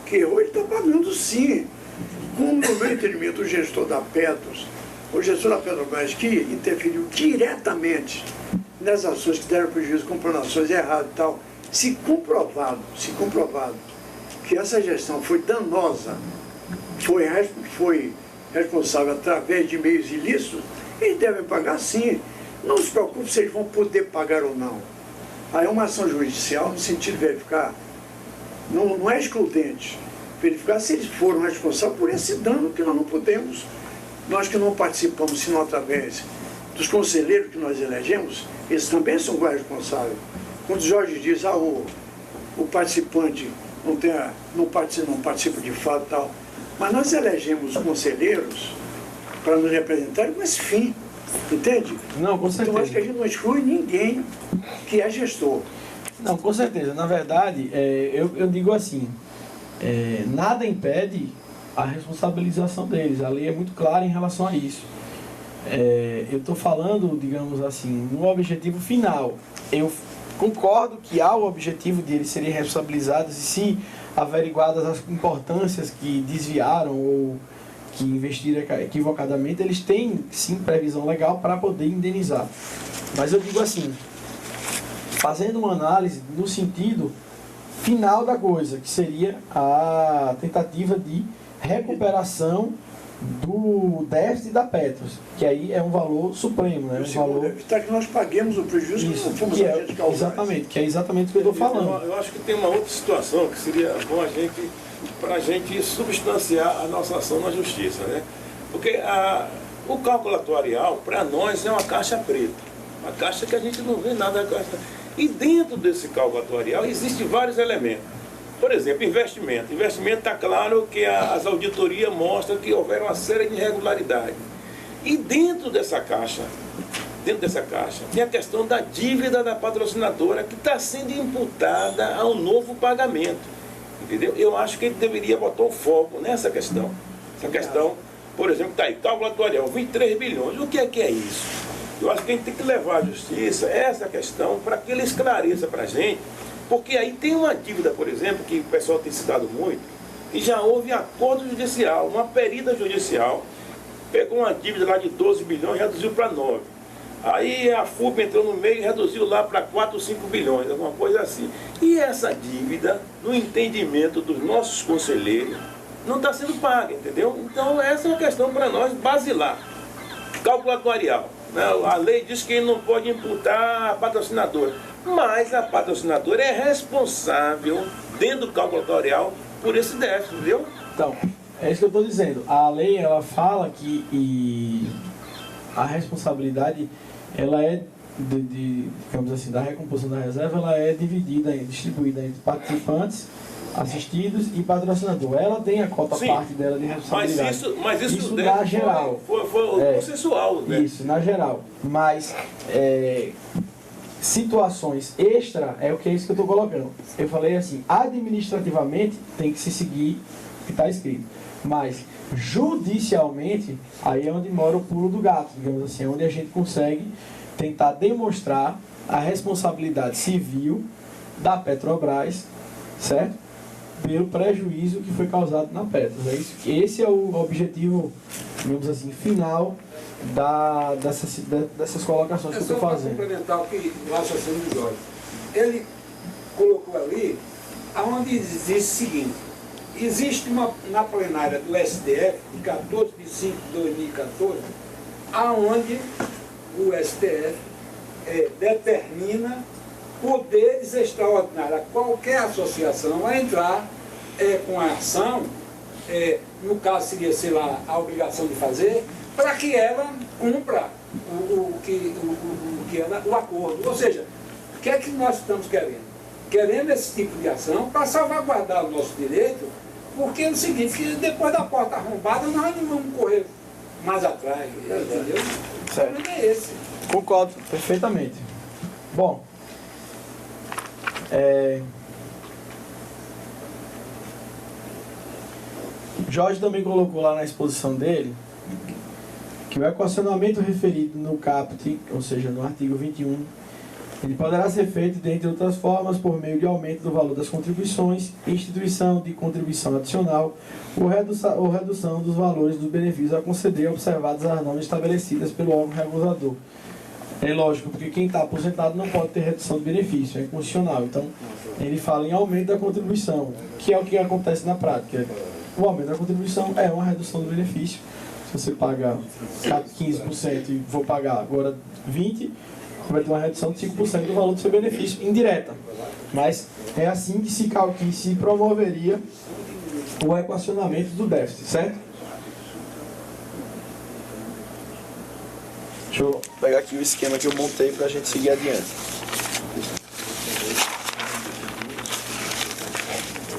que errou, ele está pagando sim. Como no meu entendimento, o gestor da Petros, o gestor da Petrobras, que interferiu diretamente nas ações que deram prejuízo, comprando ações erradas e tal, se comprovado que essa gestão foi danosa, foi responsável através de meios ilícitos, eles devem pagar sim. Não se preocupe se eles vão poder pagar ou não. Aí é uma ação judicial no sentido de verificar, não é excludente, verificar se eles foram responsáveis por esse dano que nós não podemos. Nós que não participamos, senão através dos conselheiros que nós elegemos, eles também são responsáveis. Quando o Jorge diz, o participante não participa de fato e tal, mas nós elegemos os conselheiros para nos representarem com esse fim, entende? Não, com certeza. Então acho que a gente não exclui ninguém que é gestor. Não, com certeza. Na verdade, eu digo assim, nada impede a responsabilização deles. A lei é muito clara em relação a isso. Eu estou falando, digamos assim, no objetivo final. Eu concordo que há o objetivo de eles serem responsabilizados e se averiguadas as importâncias que desviaram ou que investiram equivocadamente, eles têm sim previsão legal para poder indenizar. Mas eu digo assim, fazendo uma análise no sentido final da coisa, que seria a tentativa de recuperação do déficit da Petros, que aí é um valor supremo, né? Um valor evitar que nós paguemos o prejuízo que não fomos a gente causar. Exatamente, que é exatamente o que eu estou falando. Eu acho que tem uma outra situação que seria bom para a gente substanciar a nossa ação na justiça, né? Porque o cálculo atuarial, para nós, é uma caixa preta. Uma caixa que a gente não vê nada. E dentro desse cálculo atuarial existem vários elementos. Por exemplo, investimento. Investimento está claro que as auditorias mostram que houveram uma série de irregularidades. E dentro dessa caixa, tem a questão da dívida da patrocinadora que está sendo imputada a um novo pagamento. Entendeu? Eu acho que ele deveria botar o foco nessa questão. Essa questão, por exemplo, está aí, cálculo atuarial, 23 bilhões. O que é isso? Eu acho que a gente tem que levar à justiça essa questão para que ele esclareça para a gente. Porque aí tem uma dívida, por exemplo, que o pessoal tem citado muito, e já houve acordo judicial, uma perita judicial, pegou uma dívida lá de 12 bilhões e reduziu para 9. Aí a FUP entrou no meio e reduziu lá para 4 ou 5 bilhões, alguma coisa assim. E essa dívida, no entendimento dos nossos conselheiros, não está sendo paga, entendeu? Então essa é uma questão para nós basilar. Cálculo atuarial. Né? A lei diz que não pode imputar a patrocinadora. Mas a patrocinadora é responsável, dentro do cálculo atuarial, por esse déficit, entendeu? Então, é isso que eu estou dizendo. A lei, ela fala que a responsabilidade, ela é, digamos assim, da recomposição da reserva, ela é distribuída entre participantes, assistidos e patrocinador. Ela tem a cota parte dela de responsabilidade. Mas isso na geral. Foi consensual, né? Isso, na geral. Mas situações extra é isso que eu estou colocando. Eu falei assim, administrativamente tem que se seguir o que está escrito. Mas judicialmente, aí é onde mora o pulo do gato, digamos assim, é onde a gente consegue tentar demonstrar a responsabilidade civil da Petrobras, certo? Pelo prejuízo que foi causado na Petros. É isso, esse é o objetivo, digamos assim, final dessas colocações que eu estou fazendo. Para complementar o raciocínio do Jorge. Ele colocou ali, aonde diz o seguinte, existe na plenária do STF, de 14 de 5 de 2014, aonde o STF determina poderes extraordinários a qualquer associação a entrar com a ação, no caso seria, sei lá, a obrigação de fazer, para que ela cumpra o acordo. Ou seja, o que é que nós estamos querendo? Querendo esse tipo de ação para salvaguardar o nosso direito, porque é o seguinte, que depois da porta arrombada nós não vamos correr mais atrás, entendeu? O problema é esse. Concordo perfeitamente. Bom, Jorge também colocou lá na exposição dele que o equacionamento referido no caput, ou seja, no artigo 21, Ele poderá ser feito, dentre outras formas, por meio de aumento do valor das contribuições, instituição de contribuição adicional ou redução dos valores dos benefícios a conceder, observadas as normas estabelecidas pelo órgão regulador. É lógico, porque quem está aposentado não pode ter redução de benefício, é inconstitucional. Então, ele fala em aumento da contribuição, que é o que acontece na prática. O aumento da contribuição é uma redução do benefício. Se você paga 15% e vou pagar agora 20%, vai ter uma redução de 5% do valor do seu benefício, indireta. Mas é assim que se promoveria o equacionamento do déficit, certo? Deixa eu pegar aqui o esquema que eu montei para a gente seguir adiante.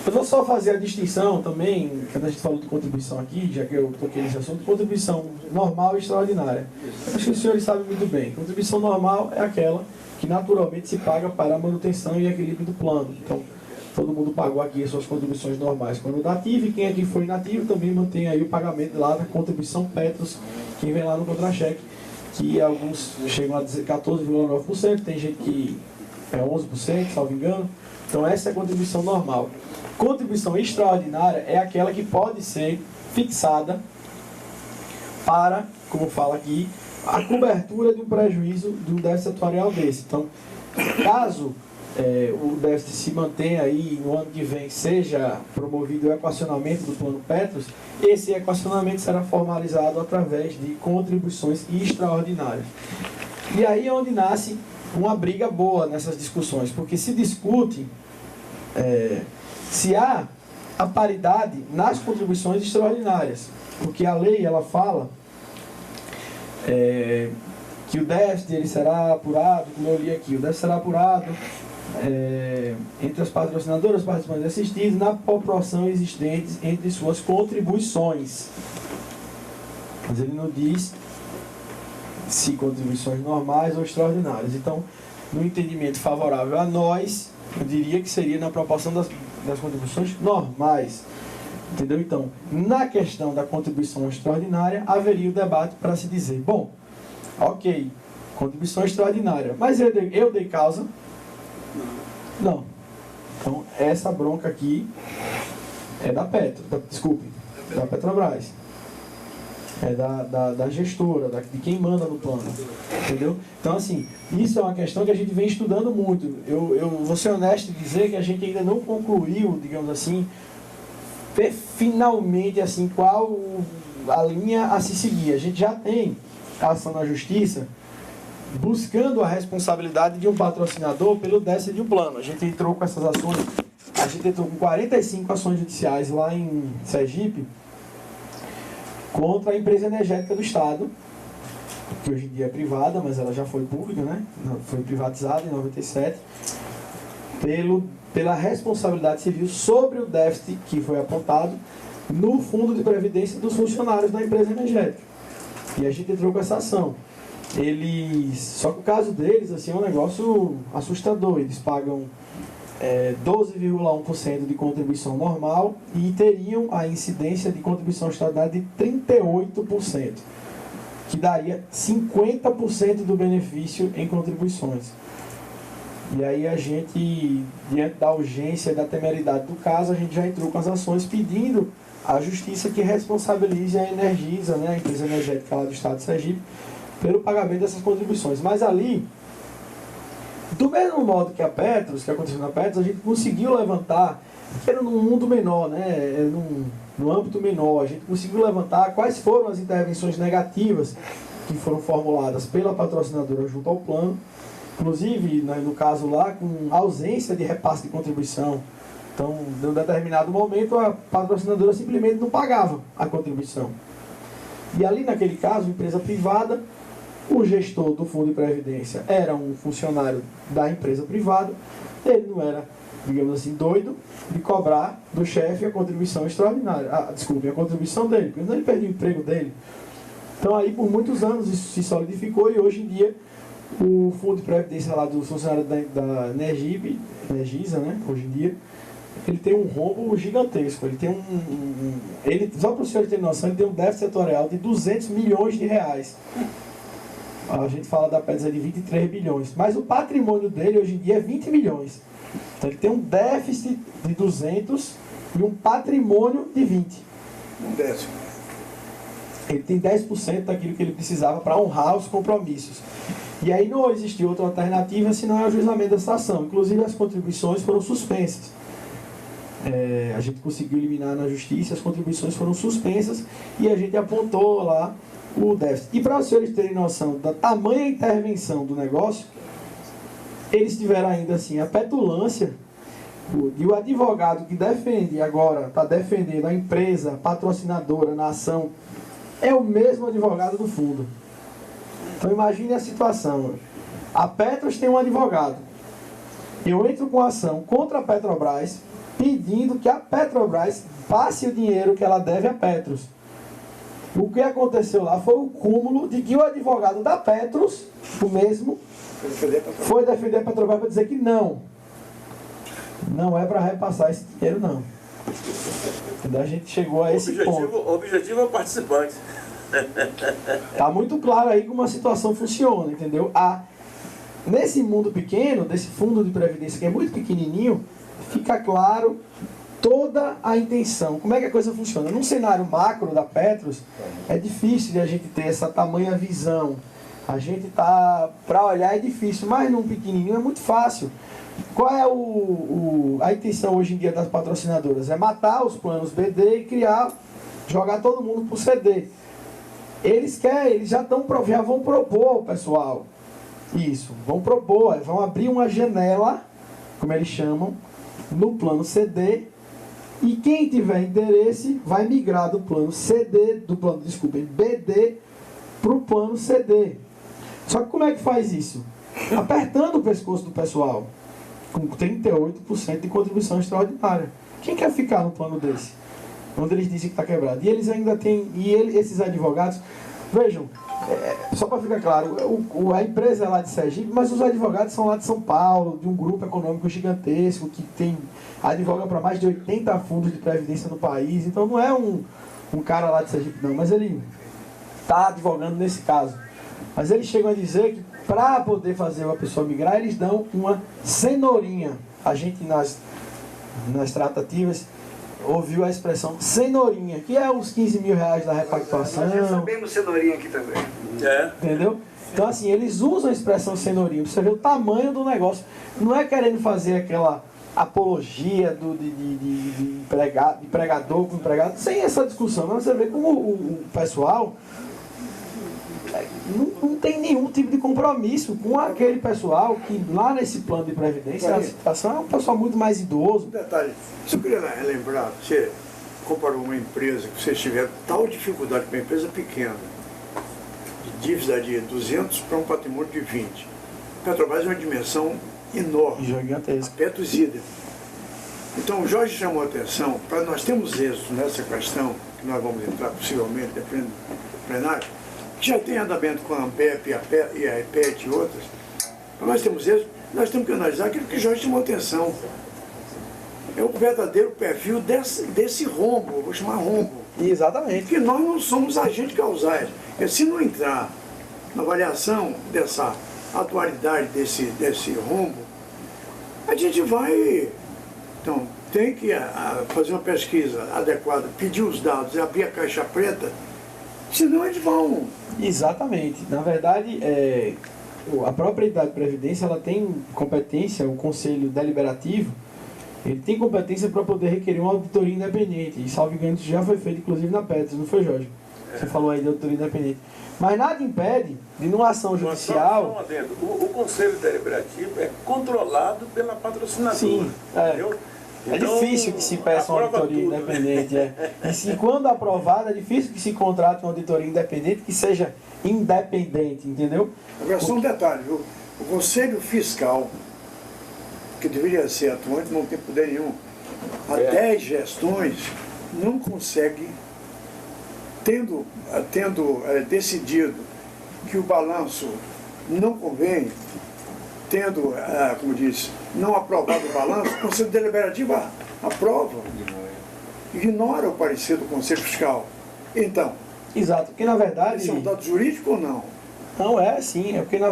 Eu vou só fazer a distinção também, quando a gente falou de contribuição aqui, já que eu toquei nesse assunto, contribuição normal e extraordinária. Acho que os senhores sabem muito bem. Contribuição normal é aquela que naturalmente se paga para a manutenção e equilíbrio do plano. Então, todo mundo pagou aqui as suas contribuições normais quando ativo, e quem aqui foi inativo também mantém aí o pagamento lá da contribuição Petros, quem vem lá no contra-cheque, que alguns chegam a dizer 14,9%, tem gente que é 11%, salvo engano. Então essa é a contribuição normal. Contribuição extraordinária é aquela que pode ser fixada para, como fala aqui, a cobertura de um prejuízo do déficit atuarial desse. Então, caso o déficit se mantenha aí no ano que vem, seja promovido o equacionamento do plano Petros, esse equacionamento será formalizado através de contribuições extraordinárias. E aí é onde nasce uma briga boa nessas discussões, porque se discute se há a paridade nas contribuições extraordinárias, porque a lei ela fala que o déficit ele será apurado, como eu li aqui, o déficit será apurado entre as patrocinadoras, participantes e assistidos na proporção existente entre suas contribuições. Mas ele não diz se contribuições normais ou extraordinárias. Então, no entendimento favorável a nós, eu diria que seria na proporção das contribuições normais. Entendeu? Então, na questão da contribuição extraordinária, haveria o debate para se dizer, bom, ok, contribuição extraordinária, mas eu dei causa? Não. Então, essa bronca aqui é da da Petrobras. É da gestora, de quem manda no plano. Entendeu? Então, assim, isso é uma questão que a gente vem estudando muito. Eu vou ser honesto em dizer que a gente ainda não concluiu, digamos assim, finalmente, assim, qual a linha a se seguir. A gente já tem a ação na justiça buscando a responsabilidade de um patrocinador pelo déficit de um plano. A gente entrou com essas ações, a gente entrou com 45 ações judiciais lá em Sergipe contra a empresa energética do Estado, que hoje em dia é privada, mas ela já foi pública, né? Foi privatizada em 97, pela responsabilidade civil sobre o déficit que foi apontado no fundo de previdência dos funcionários da empresa energética. E a gente entrou com essa ação. Só que o caso deles assim, é um negócio assustador. Eles pagam 12,1% de contribuição normal e teriam a incidência de contribuição extraordinária de 38%, que daria 50% do benefício em contribuições. E aí a gente, diante da urgência e da temeridade do caso, a gente já entrou com as ações pedindo à Justiça que responsabilize a Energisa, né, a empresa energética lá do Estado de Sergipe, pelo pagamento dessas contribuições. Mas ali, do mesmo modo que a Petros, que aconteceu na Petros, a gente conseguiu levantar, que era num mundo menor, né, num âmbito menor, a gente conseguiu levantar quais foram as intervenções negativas que foram formuladas pela patrocinadora junto ao plano, inclusive, né, no caso lá, com ausência de repasse de contribuição. Então, em um determinado momento, a patrocinadora simplesmente não pagava a contribuição. E ali, naquele caso, empresa privada, o gestor do fundo de previdência era um funcionário da empresa privada, ele não era, digamos assim, doido de cobrar do chefe a contribuição extraordinária, a contribuição dele, porque senão ele perdeu o emprego dele. Então aí por muitos anos isso se solidificou e hoje em dia o fundo de previdência lá do funcionário da Energisa, né, hoje em dia, ele tem um rombo gigantesco, ele tem só para o senhor ter noção, ele tem um déficit setorial de 200 milhões de reais. A gente fala da Petros de 23 bilhões, mas o patrimônio dele hoje em dia é 20 milhões. Então ele tem um déficit de 200 e um patrimônio de 20. Um décimo. Ele tem 10% daquilo que ele precisava para honrar os compromissos. E aí não existe outra alternativa senão o ajuizamento dessa ação. Inclusive as contribuições foram suspensas. A gente conseguiu eliminar na justiça, as contribuições foram suspensas e a gente apontou lá o déficit. E para os senhores terem noção da tamanha intervenção do negócio, eles tiveram ainda assim a petulância e o advogado que defende agora, está defendendo a empresa patrocinadora na ação, é o mesmo advogado do fundo. Então imagine a situação. A Petros tem um advogado. Eu entro com ação contra a Petrobras, pedindo que a Petrobras passe o dinheiro que ela deve a Petros. O que aconteceu lá foi o cúmulo de que o advogado da Petros, o mesmo, foi defender a Petrobras para dizer que não é para repassar esse dinheiro, não. Então a gente chegou a esse ponto. O objetivo é o participante. Está muito claro aí como a situação funciona, entendeu? Nesse mundo pequeno, desse fundo de previdência que é muito pequenininho, fica claro toda a intenção. Como é que a coisa funciona? Num cenário macro da Petros, é difícil de a gente ter essa tamanha visão. A gente tá, para olhar é difícil, mas num pequenininho é muito fácil. Qual é a intenção hoje em dia das patrocinadoras? É matar os planos BD e jogar todo mundo para o CD. Eles já vão propor ao pessoal isso, vão abrir uma janela, como eles chamam, no plano CD, e quem tiver interesse vai migrar do plano BD para o plano CD. Só que como é que faz isso? Apertando o pescoço do pessoal, com 38% de contribuição extraordinária. Quem quer ficar no plano desse? Onde eles dizem que está quebrado. E eles ainda têm, esses advogados, vejam, só para ficar claro, a empresa é lá de Sergipe, mas os advogados são lá de São Paulo, de um grupo econômico gigantesco, que advoga para mais de 80 fundos de previdência no país. Então não é um cara lá de Sergipe não, mas ele está advogando nesse caso. Mas eles chegam a dizer que para poder fazer uma pessoa migrar, eles dão uma cenourinha. A gente nas tratativas ouviu a expressão cenourinha, que é os 15 mil reais da repactuação. Nós já sabemos cenourinha aqui também. Entendeu? Então assim, eles usam a expressão cenourinha, para você ver o tamanho do negócio. Não é querendo fazer aquela apologia de pregador com empregado, sem essa discussão, mas você vê como o pessoal não tem nenhum tipo de compromisso com aquele pessoal que lá nesse plano de previdência a situação é um pessoal muito mais idoso. Um detalhe, eu queria lembrar, você comparou uma empresa que vocês tiveram tal dificuldade com uma empresa pequena, de dívida de 200 para um patrimônio de 20. A Petrobras é uma dimensão enorme, gigantesca. A Petros idem. Então o Jorge chamou a atenção, para nós termos êxito nessa questão, que nós vamos entrar possivelmente, dependendo do plenário, que já tem andamento com a ANPEP e a EPET e outras, para nós termos êxito, nós temos que analisar aquilo que o Jorge chamou a atenção. É o verdadeiro perfil desse rombo, vou chamar rombo. Exatamente. Porque nós não somos agentes causais. E se não entrar na avaliação dessa atualidade desse rombo, a gente vai... Então, tem que fazer uma pesquisa adequada, pedir os dados, abrir a caixa preta, senão eles vão... Exatamente. Na verdade, a própria entidade de previdência ela tem competência, o Conselho Deliberativo, ele tem competência para poder requerer uma auditoria independente. E, salvo engano, isso já foi feito, inclusive, na Petros, não foi, Jorge? Você falou aí de auditoria independente. Mas nada impede de, numa ação judicial... O Conselho Deliberativo é controlado pela patrocinadora. Sim, entendeu? É difícil que se peça uma auditoria independente. E se quando aprovada, é difícil que se contrate uma auditoria independente que seja independente, entendeu? Agora, só um detalhe, viu? O Conselho Fiscal, que deveria ser atuante, não tem poder nenhum. Há 10 gestões, não consegue, tendo decidido que o balanço não convém, tendo, como diz, não aprovado o balanço, o Conselho Deliberativo aprova, ignora o parecer do Conselho Fiscal. Então, exato, porque na verdade... esse é um dado jurídico ou não? Não, é sim, é porque na